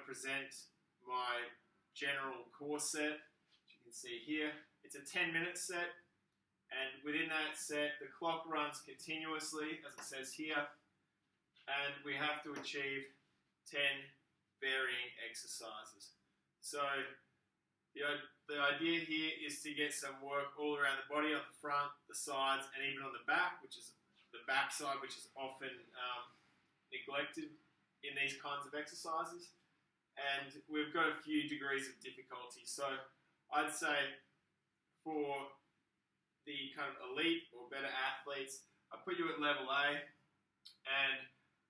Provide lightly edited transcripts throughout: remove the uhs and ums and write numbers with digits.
present my general core set, which you can see here. It's a 10-minute set, and within that set, the clock runs continuously, as it says here, and we have to achieve 10 varying exercises. So the idea here is to get some work all around the body, on the front, the sides, and even on the back, which is the back side, which is often neglected in these kinds of exercises. And we've got a few degrees of difficulty. So I'd say for the kind of elite or better athletes, I put you at level A, and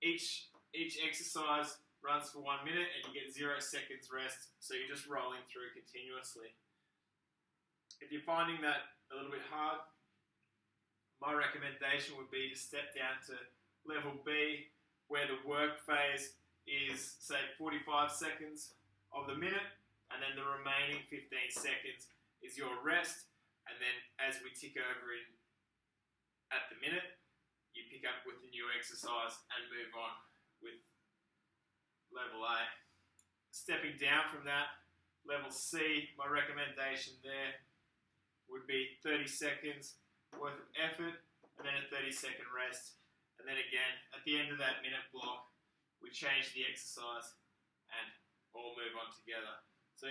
each exercise runs for 1 minute and you get 0 seconds rest, so you're just rolling through continuously. If you're finding that a little bit hard, my recommendation would be to step down to level B, where the work phase is, say, 45 seconds of the minute, and then the remaining 15 seconds is your rest, and then as we tick over in at the minute, you pick up with the new exercise and move on with level A. Stepping down from that, level C, my recommendation there would be 30 seconds worth of effort and then a 30-second rest. And then again, at the end of that minute block, we change the exercise and all move on together. So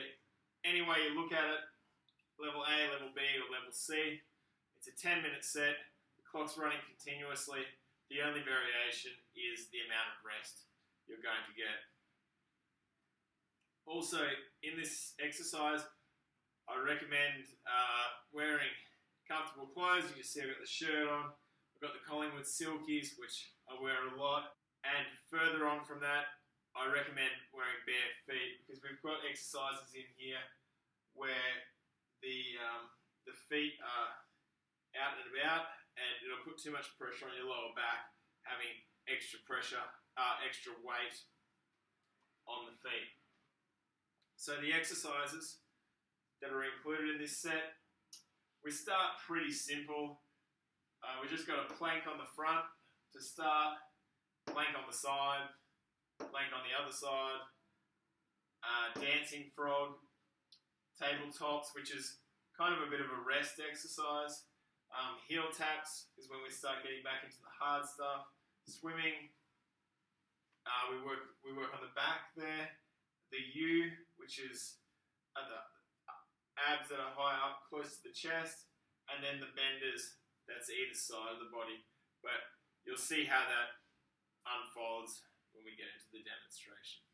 any way you look at it, level A, level B, or level C, it's a 10-minute set. The clock's running continuously. The only variation is the amount of rest you're going to get. Also, in this exercise, I recommend wearing comfortable clothes. You can see I've got the shirt on. I've got the Collingwood Silkies, which I wear a lot. And further on from that, I recommend wearing bare feet, because we've got exercises in here where the feet are out and about, and it'll put too much pressure on your lower back, having extra pressure, extra weight on the feet. So the exercises that are included in this set, we start pretty simple. We just got a plank on the front to start, plank on the side, plank on the other side, dancing frog, tabletops, which is kind of a bit of a rest exercise. Heel taps is when we start getting back into the hard stuff. Swimming, we work on the back there. The U, which is the abs that are high up, close to the chest, and then the benders, that's either side of the body. But you'll see how that unfolds when we get into the demonstration.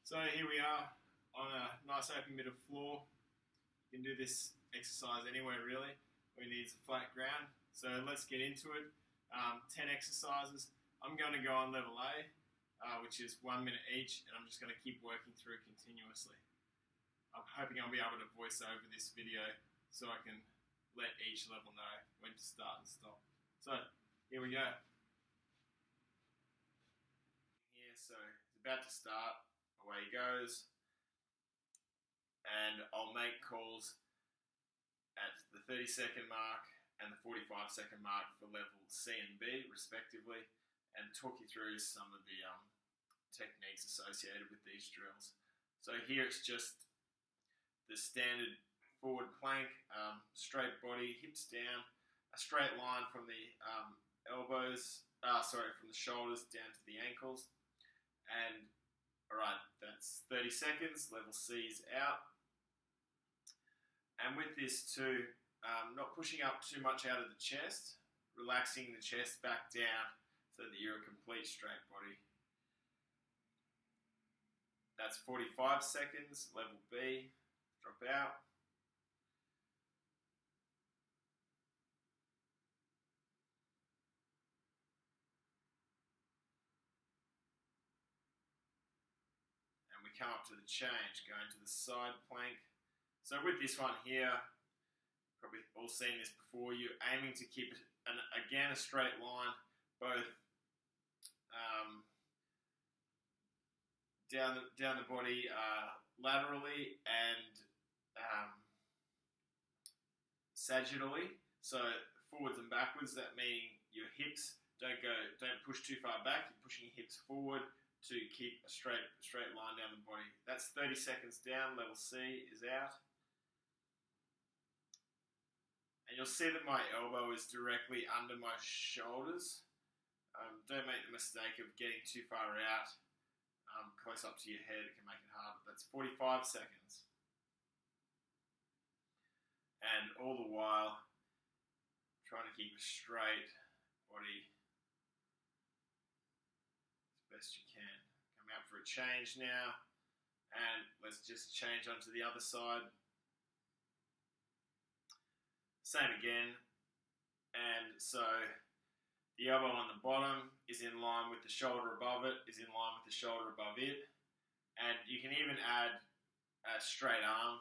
So here we are on a nice open bit of floor. You can do this exercise anywhere really. All you need is a flat ground. So let's get into it. 10 exercises. I'm going to go on level A, which is 1 minute each, and I'm just going to keep working through continuously. I'm hoping I'll be able to voice over this video so I can let each level know when to start and stop. So here we go. Here, so it's about to start. Away he goes, and I'll make calls at the 30-second mark and the 45-second mark for level C and B respectively, and talk you through some of the techniques associated with these drills. So here it's just the standard forward plank, straight body, hips down, a straight line from the from the shoulders down to the ankles. And alright, that's 30 seconds, level C's out. And with this too, not pushing up too much out of the chest, relaxing the chest back down so that you're a complete straight body. That's 45 seconds, level B, drop out. And we come up to the change, going to the side plank. So with this one here, probably all seen this before, you're aiming to keep it, again, a straight line, both down the body laterally and sagittally, so forwards and backwards. That meaning your hips don't push too far back. You're pushing your hips forward to keep a straight line down the body. That's 30 seconds down. Level C is out. And you'll see that my elbow is directly under my shoulders. Don't make the mistake of getting too far out. Close up to your head, it can make it hard. But that's 45 seconds. And all the while, trying to keep a straight body as best you can. Come out for a change now. And let's just change onto the other side. Same again. And so the elbow on the bottom is in line with the shoulder above it, is in line with the shoulder above it. And you can even add a straight arm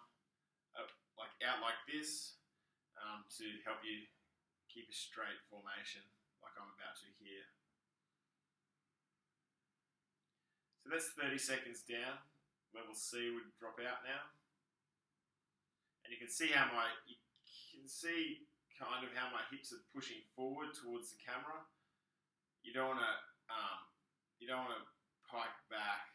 like out like this to help you keep a straight formation like I'm about to here. So that's 30 seconds down. Level C would drop out now. And you can see how my hips are pushing forward towards the camera. You don't want to pike back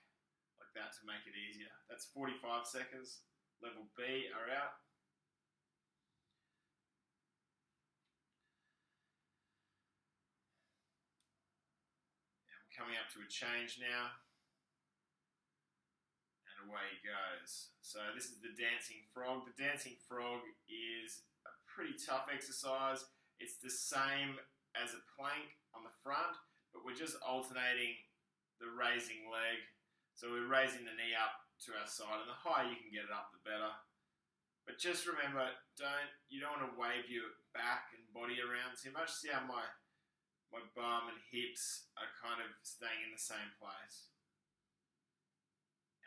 like that to make it easier. That's 45 seconds. Level B are out. And we're coming up to a change now. And away he goes. So this is the dancing frog. The dancing frog is a pretty tough exercise. It's the same as a plank on the front, but we're just alternating the raising leg. So we're raising the knee up to our side, and the higher you can get it up, the better. But just remember, you don't want to wave your back and body around too much. See how my bum and hips are kind of staying in the same place.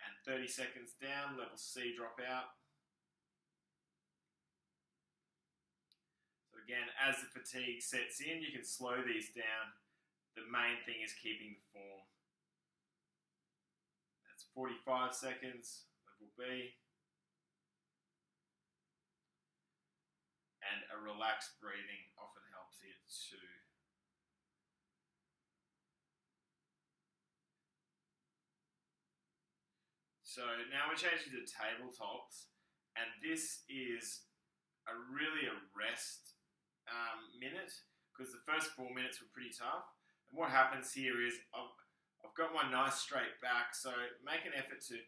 And 30 seconds down, level C drop out. So again, as the fatigue sets in, you can slow these down. The main thing is keeping the form. That's 45 seconds, level B. And a relaxed breathing often helps here too. So now we're changing to tabletops, and this is really a rest minute, because the first 4 minutes were pretty tough. And what happens here is I've got my nice straight back, so make an effort to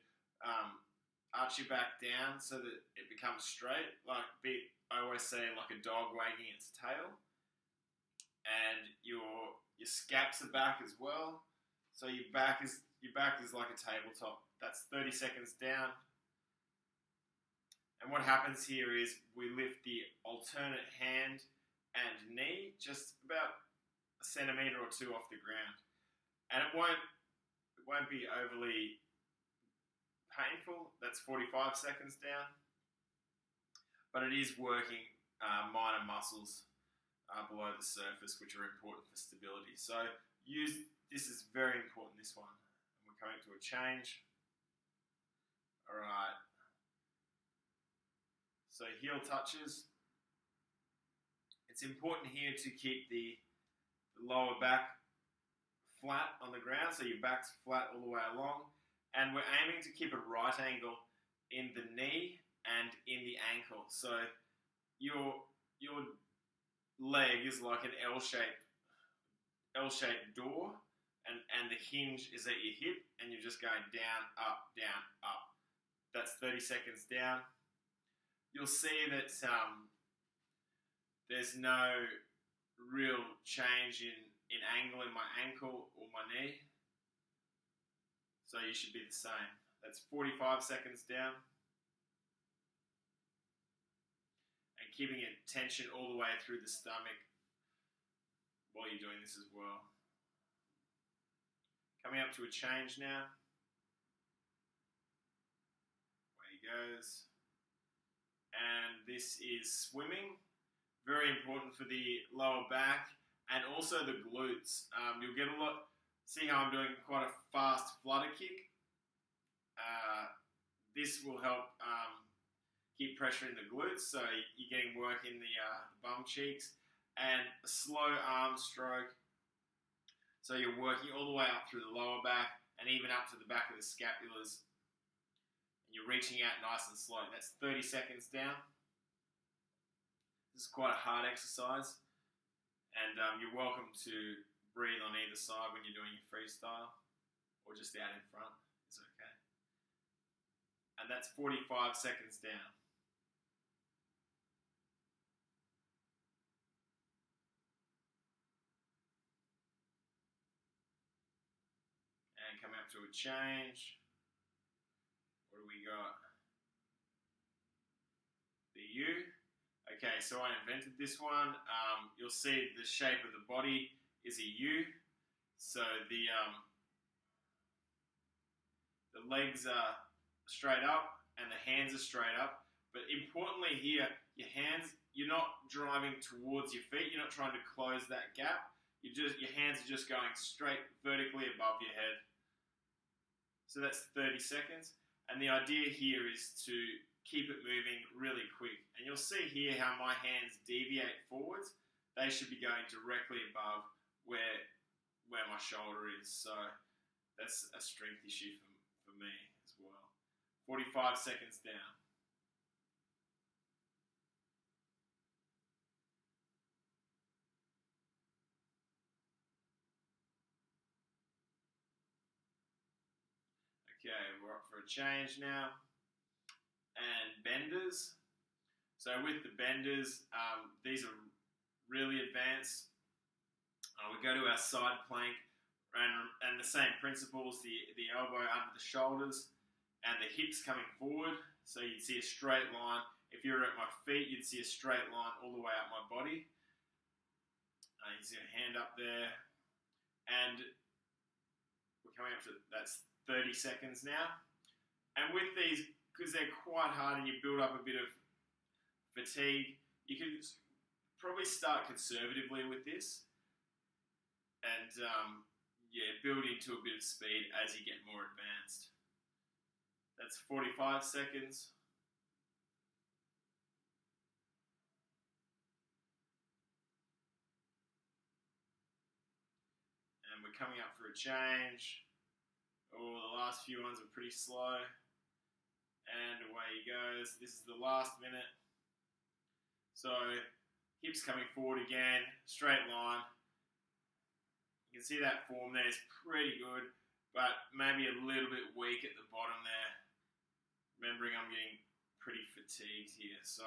arch your back down so that it becomes straight. I always say, like a dog wagging its tail. And your scaps are back as well, so your back is like a tabletop. That's 30 seconds down. And what happens here is we lift the alternate hand and knee just about a centimetre or two off the ground. And it won't be overly painful. That's 45 seconds down. But it is working minor muscles below the surface, which are important for stability. So this is very important, this one. And we're coming to a change. All right. So heel touches. It's important here to keep the lower back flat on the ground, so your back's flat all the way along. And we're aiming to keep a right angle in the knee and in the ankle. So your leg is like an L-shaped door, and the hinge is at your hip, and you're just going down, up, down, up. That's 30 seconds down. You'll see that there's no real change in angle in my ankle or my knee. So you should be the same. That's 45 seconds down. And keeping it tension all the way through the stomach while you're doing this as well. Coming up to a change now. Away he goes. And this is swimming. Very important for the lower back and also the glutes. You'll get a lot. See how I'm doing quite a fast flutter kick? This will help keep pressure in the glutes, so you're getting work in the bum cheeks. And a slow arm stroke, so you're working all the way up through the lower back and even up to the back of the scapulars. And you're reaching out nice and slow. That's 30 seconds down. This is quite a hard exercise, and you're welcome to breathe on either side when you're doing your freestyle, or just out in front. It's okay. And that's 45 seconds down. And coming up to a change. What do we got? The U. Okay, so I invented this one. You'll see the shape of the body is a U. So the legs are straight up and the hands are straight up. But importantly here, your hands, you're not driving towards your feet. You're not trying to close that gap. Your hands are just going straight vertically above your head. So that's 30 seconds. And the idea here is to keep it moving really quick. And you'll see here how my hands deviate forwards. They should be going directly above where my shoulder is. So that's a strength issue for me as well. 45 seconds down. Okay, we're up for a change now. And benders. So with the benders, these are really advanced. We go to our side plank, and the same principles, the elbow under the shoulders and the hips coming forward. So you'd see a straight line. If you were at my feet, you'd see a straight line all the way up my body. You see a hand up there. And we're coming up to, that's 30 seconds now. And with these, because they're quite hard and you build up a bit of fatigue, you can probably start conservatively with this and build into a bit of speed as you get more advanced. That's 45 seconds. And we're coming up for a change. Oh, the last few ones are pretty slow. And away he goes. This is the last minute. So, hips coming forward again, straight line. You can see that form there is pretty good, but maybe a little bit weak at the bottom there. Remembering I'm getting pretty fatigued here. So,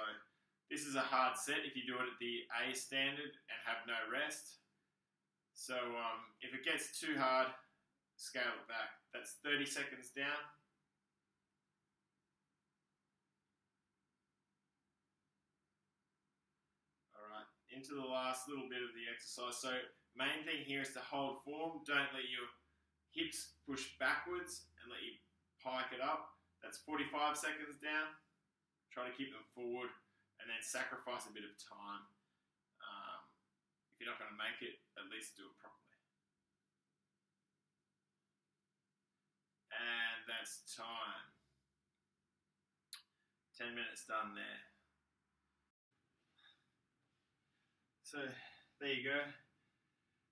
this is a hard set if you do it at the A standard and have no rest. So, if it gets too hard, scale it back. That's 30 seconds down. Into the last little bit of the exercise. So main thing here is to hold form. Don't let your hips push backwards and let you pike it up. That's 45 seconds down. Try to keep them forward and then sacrifice a bit of time. If you're not going to make it, at least do it properly. And that's time. 10 minutes done there. So there you go.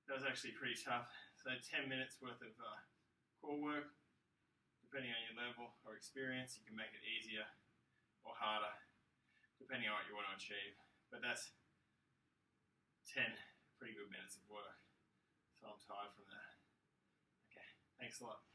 That was actually pretty tough. So 10 minutes worth of core work. Depending on your level or experience, you can make it easier or harder, depending on what you want to achieve. But that's 10 pretty good minutes of work. So I'm tired from that. Okay, thanks a lot.